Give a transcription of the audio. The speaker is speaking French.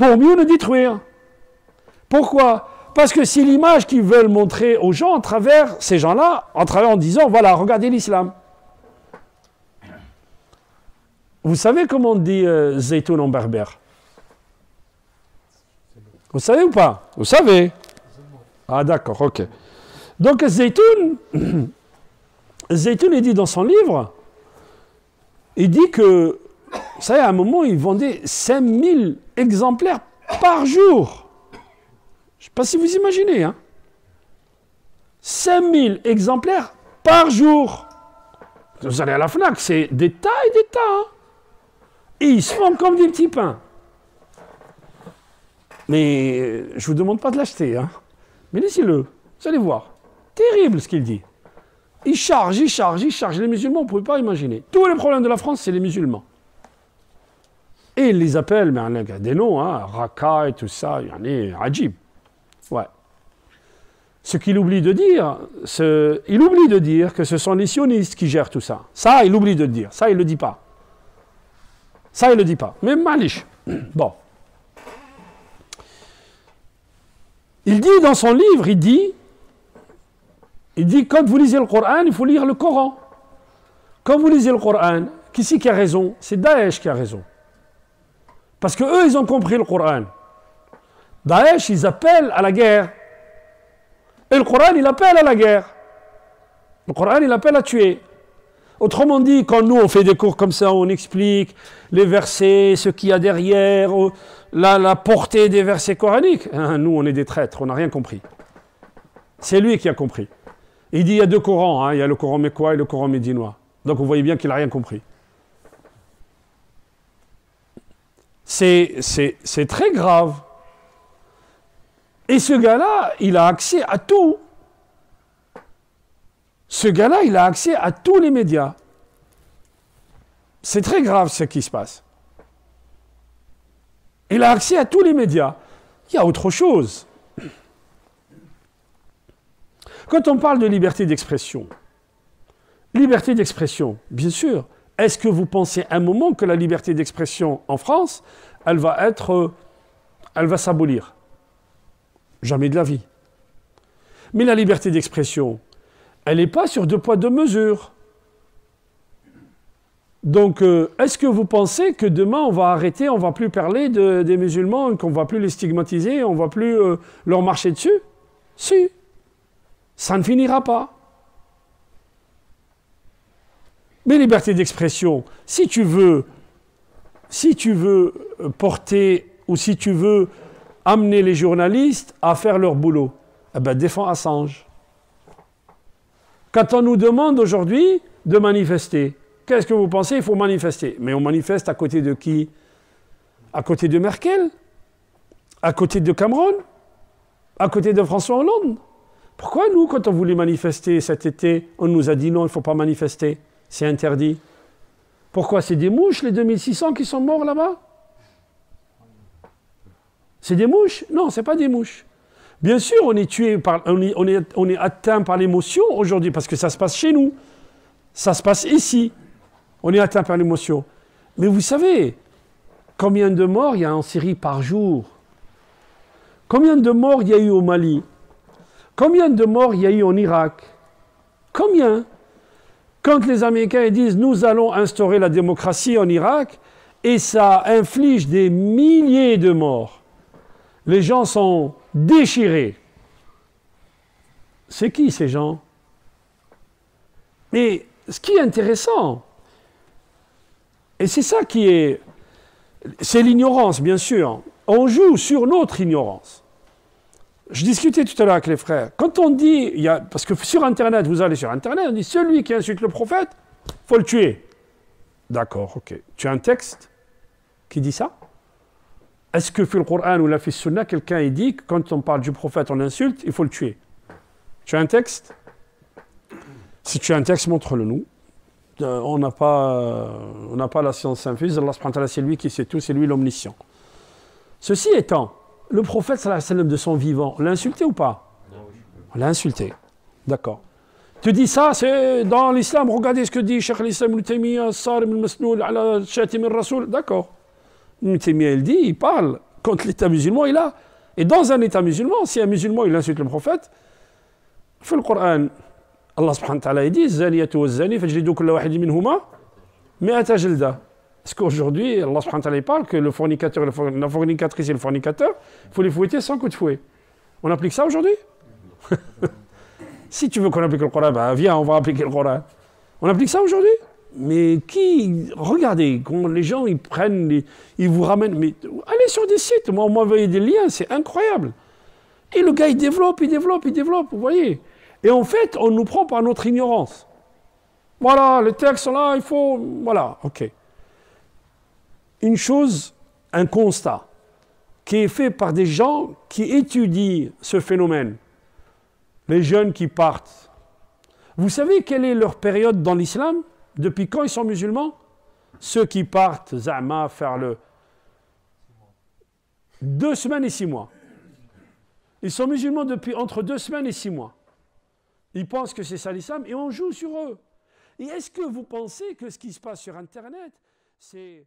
pour mieux nous détruire. Pourquoi? Parce que c'est l'image qu'ils veulent montrer aux gens à travers ces gens-là, en disant, voilà, regardez l'islam. Vous savez comment on dit zaytoun en berbère? Vous savez ou pas? Vous savez? Ah d'accord, ok. Donc zaytoun, il dit dans son livre, il dit que, vous savez, à un moment, il vendait 5000 exemplaires par jour. Je ne sais pas si vous imaginez, hein. 5000 exemplaires par jour. Vous allez à la FNAC, c'est des tas et des tas. Hein. Et ils se font comme des petits pains. Mais je ne vous demande pas de l'acheter. Hein. Mais laissez-le, vous allez voir. Terrible ce qu'il dit. Il charge. Les musulmans, vous ne pouvez pas imaginer. Tous les problèmes de la France, c'est les musulmans. Et ils les appellent, mais il y a des noms, hein, Raqqa et tout ça, il y en a Ajib. Ouais. Ce qu'il oublie de dire, il oublie de dire que ce sont les sionistes qui gèrent tout ça. Ça, il oublie de le dire. Ça, il ne le dit pas. Ça, il ne le dit pas. Mais malish. Bon. Il dit dans son livre, il dit, quand vous lisez le Coran, il faut lire le Coran. Quand vous lisez le Coran, qui c'est qui a raison? C'est Daesh qui a raison. Parce qu'eux, ils ont compris le Coran. Daesh, ils appellent à la guerre. Et le Coran, il appelle à la guerre. Le Coran, il appelle à tuer. Autrement dit, quand nous, on fait des cours comme ça, on explique les versets, ce qu'il y a derrière, la portée des versets coraniques, hein, nous, on est des traîtres, on n'a rien compris. C'est lui qui a compris. Il dit, il y a deux Corans, hein, il y a le Coran mécois et le Coran médinois. Donc, vous voyez bien qu'il n'a rien compris. C'est très grave. Et ce gars-là, il a accès à tout. Ce gars-là, il a accès à tous les médias. C'est très grave ce qui se passe. Il a accès à tous les médias. Il y a autre chose. Quand on parle de liberté d'expression, bien sûr, est-ce que vous pensez un moment que la liberté d'expression en France, elle va s'abolir? Jamais de la vie. Mais la liberté d'expression, elle n'est pas sur deux poids, deux mesures. Donc, est-ce que vous pensez que demain, on va arrêter, on ne va plus parler des musulmans, qu'on ne va plus les stigmatiser, on ne va plus leur marcher dessus? Si. Ça ne finira pas. Mais liberté d'expression, si tu veux porter, ou si tu veux amener les journalistes à faire leur boulot, eh ben, défends Assange. Quand on nous demande aujourd'hui de manifester, qu'est-ce que vous pensez? Il faut manifester. Mais on manifeste à côté de qui? À côté de Merkel? À côté de Cameron? À côté de François Hollande? Pourquoi nous, quand on voulait manifester cet été, on nous a dit non, il ne faut pas manifester? C'est interdit. Pourquoi? C'est des mouches, les 2600 qui sont morts là-bas? C'est des mouches? Non, ce n'est pas des mouches. Bien sûr, on est tué on est atteint par l'émotion aujourd'hui, parce que ça se passe chez nous. Ça se passe ici. On est atteint par l'émotion. Mais vous savez, combien de morts il y a en Syrie par jour? Combien de morts il y a eu au Mali? Combien de morts il y a eu en Irak? Combien? Quand les Américains disent « nous allons instaurer la démocratie en Irak » et ça inflige des milliers de morts, les gens sont déchirés. C'est qui ces gens? Mais ce qui est intéressant, et c'est ça qui est... c'est l'ignorance, bien sûr. On joue sur notre ignorance. Je discutais tout à l'heure avec les frères. Quand on dit... parce que sur Internet, vous allez sur Internet, on dit « celui qui insulte le prophète, il faut le tuer ». D'accord, ok. Tu as un texte qui dit ça? Est-ce que dans le Coran ou la Sunna, quelqu'un dit que quand on parle du prophète, on l'insulte, il faut le tuer? Tu as un texte? Si tu as un texte, montre-le nous. On n'a pas la science infuse. Allah subhanahu wa ta'ala, c'est lui qui sait tout, c'est lui l'omniscient. Ceci étant, le prophète sallallahu alayhi wa sallam de son vivant, on l'a insulté ou pas? On l'a insulté. D'accord. Tu dis ça, c'est dans l'islam, regardez ce que dit Cheikh al-Islam Ibn Taymiyyah, Sarim al-Masnoul, ala Shatim al-Rasoul. D'accord. Ibn Taymiyyah, il parle contre l'État musulman est là. Et dans un État musulman, si un musulman il insulte le prophète, il fait le Coran. Allah subhanahu wa ta'ala dit Zaniyatu wa zani fajlidu kulla wahidi minhuma mi'ata jalda. Est-ce qu'aujourd'hui, Allah subhanahu wa ta'ala parle que le fornicateur, la fornicatrice et le fornicateur, il faut les fouetter sans coup de fouet. On applique ça aujourd'hui? Si tu veux qu'on applique le Coran, bah viens, on va appliquer le Coran. On applique ça aujourd'hui? Mais regardez, quand les gens ils prennent, ils vous ramènent, mais allez sur des sites, moi on m'a envoyé des liens, c'est incroyable. Et le gars il développe, vous voyez. Et en fait, on nous prend par notre ignorance. Voilà, les textes sont là, il faut, voilà, ok. Une chose, un constat, qui est fait par des gens qui étudient ce phénomène. Les jeunes qui partent. Vous savez quelle est leur période dans l'islam? Depuis quand ils sont musulmans? Ceux qui partent, Za'ma, faire le 2 semaines et 6 mois. Ils sont musulmans depuis entre 2 semaines et 6 mois. Ils pensent que c'est ça l'islam et on joue sur eux. Et est-ce que vous pensez que ce qui se passe sur Internet, c'est...